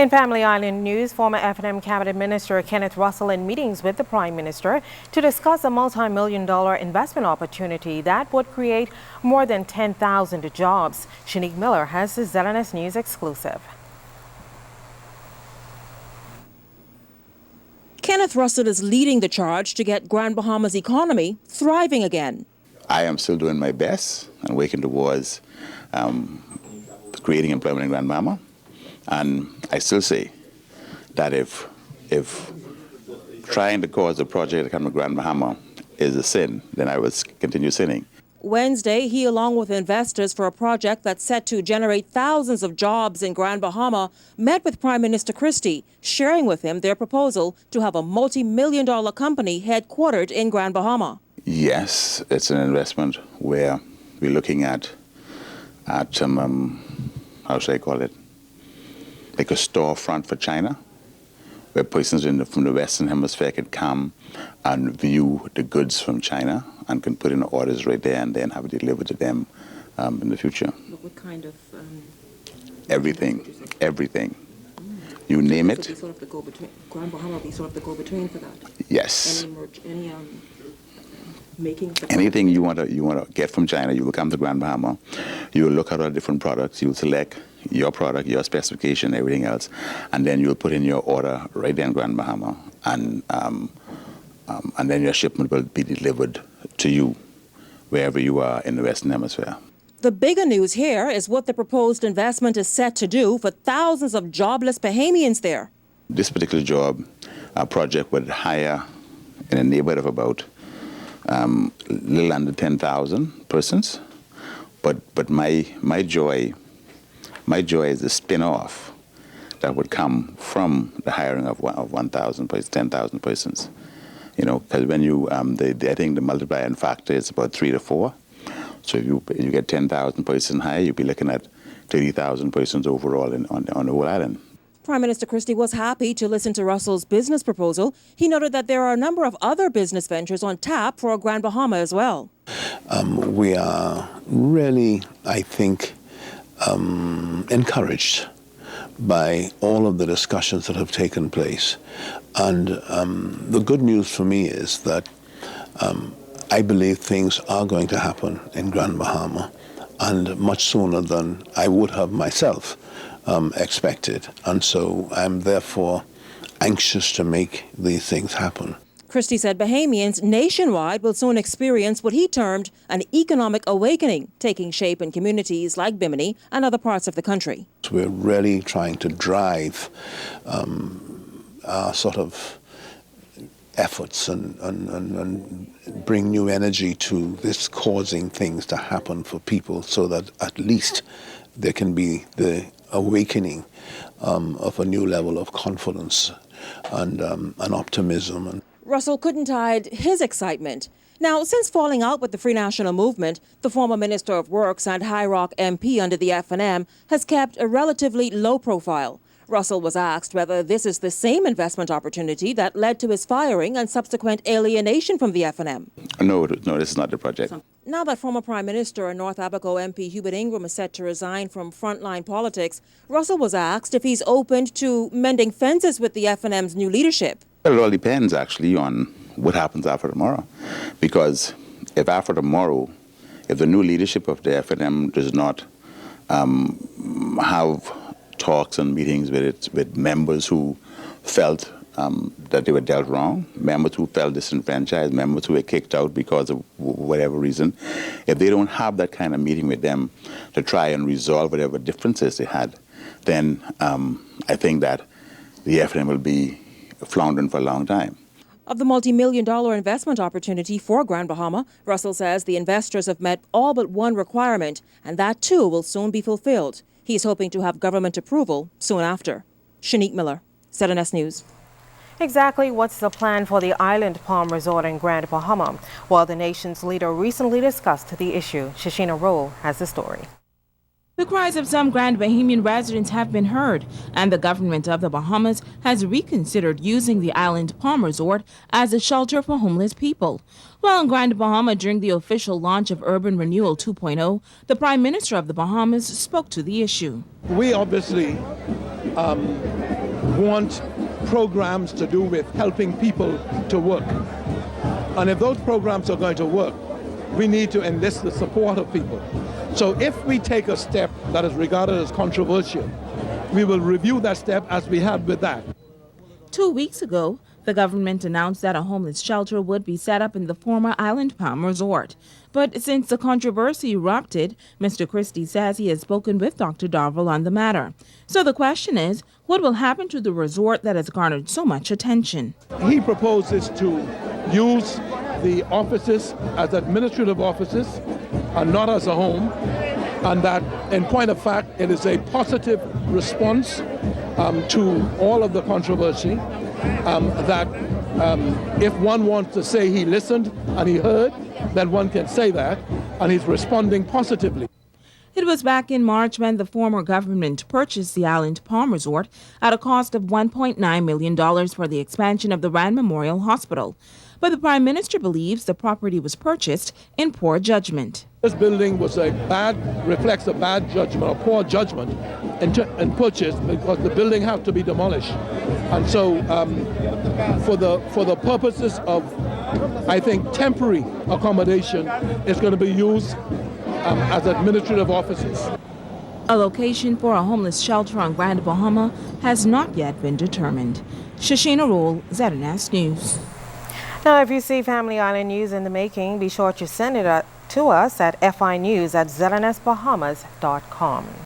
In Family Island news, former F&M Cabinet Minister Kenneth Russell in meetings with the Prime Minister to discuss a multi-million-dollar investment opportunity that would create more than 10,000 jobs. Shanique Miller has the ZNS News exclusive. Kenneth Russell is leading the charge to get Grand Bahama's economy thriving again. I am still doing my best and working towards creating employment in Grand Bahama. And I still say that if trying to cause a project to come to Grand Bahama is a sin, then I will continue sinning. Wednesday, he, along with investors for a project that's set to generate thousands of jobs in Grand Bahama, met with Prime Minister Christie, sharing with him their proposal to have a multi-million-dollar company headquartered in Grand Bahama. Yes, it's an investment where we're looking at how should I call it? Like a storefront for China, where persons from the Western Hemisphere can come and view the goods from China and can put in orders right there and then have it delivered to them in the future. What kind of? Everything. You name it. So sort of the go-between. Grand Bahama will be sort of the go-between for that. Yes. Any making. Anything you want to get from China, you will come to Grand Bahama. You will look at our different products. You will select your product, your specification, everything else, and then you'll put in your order right there in Grand Bahama, and then your shipment will be delivered to you wherever you are in the Western Hemisphere. The bigger news here is what the proposed investment is set to do for thousands of jobless Bahamians there. This particular project would hire in a neighborhood of about little under 10,000 persons, but my joy is the spin-off that would come from the hiring of 1,000, 10,000 persons. You know, because when you, I think the multiplying factor is about 3 to 4. So if you get 10,000 persons hire, you'll be looking at 30,000 persons overall on the whole island. Prime Minister Christie was happy to listen to Russell's business proposal. He noted that there are a number of other business ventures on tap for Grand Bahama as well. We are really, I think, encouraged by all of the discussions that have taken place. And the good news for me is that I believe things are going to happen in Grand Bahama, and much sooner than I would have myself expected. And so I'm therefore anxious to make these things happen. Christie said Bahamians nationwide will soon experience what he termed an economic awakening, taking shape in communities like Bimini and other parts of the country. We're really trying to drive our sort of efforts and bring new energy to this, causing things to happen for people so that at least there can be the awakening of a new level of confidence and optimism. Russell couldn't hide his excitement. Now, since falling out with the Free National Movement, the former Minister of Works and High Rock MP under the F&M has kept a relatively low profile. Russell was asked whether this is the same investment opportunity that led to his firing and subsequent alienation from the F&M. No, this is not the project. Now that former Prime Minister and North Abaco MP Hubert Ingram is set to resign from frontline politics, Russell was asked if he's open to mending fences with the F&M's new leadership. Well, it all depends, actually, on what happens after tomorrow. Because if after tomorrow, if the new leadership of the F&M does not have talks and meetings with members who felt that they were dealt wrong, members who felt disenfranchised, members who were kicked out because of whatever reason, if they don't have that kind of meeting with them to try and resolve whatever differences they had, then I think that the F&M will be floundering for a long time. Of the multi-million-dollar investment opportunity for Grand Bahama, Russell says the investors have met all but one requirement, and that too will soon be fulfilled. He's hoping to have government approval soon after. Shanique Miller, ZNS News. Exactly what's the plan for the Island Palm Resort in Grand Bahama? Well, the nation's leader recently discussed the issue. Shashina Rowe has the story. The cries of some Grand Bahamian residents have been heard, and the government of the Bahamas has reconsidered using the Island Palm Resort as a shelter for homeless people. While in Grand Bahama during the official launch of Urban Renewal 2.0, the Prime Minister of the Bahamas spoke to the issue. We obviously want programs to do with helping people to work. And if those programs are going to work, we need to enlist the support of people. So if we take a step that is regarded as controversial, we will review that step as we have with that. 2 weeks ago, the government announced that a homeless shelter would be set up in the former Island Palm Resort. But since the controversy erupted, Mr. Christie says he has spoken with Dr. Darville on the matter. So the question is, what will happen to the resort that has garnered so much attention? He proposes to use the offices as administrative offices and not as a home, and that in point of fact it is a positive response to all of the controversy, that if one wants to say he listened and he heard, then one can say that, and he's responding positively. It was back in March when the former government purchased the Island Palm Resort at a cost of $1.9 million for the expansion of the Rand Memorial Hospital. But the Prime Minister believes the property was purchased in poor judgment. This building reflects a bad judgment, a poor judgment in purchase, because the building had to be demolished. And so for the purposes of, I think, temporary accommodation, it's going to be used as administrative offices. A location for a homeless shelter on Grand Bahama has not yet been determined. Shashina Rule, ZNS News. Now, if you see Family Island news in the making, be sure to send it to us at finews@znsbahamas.com.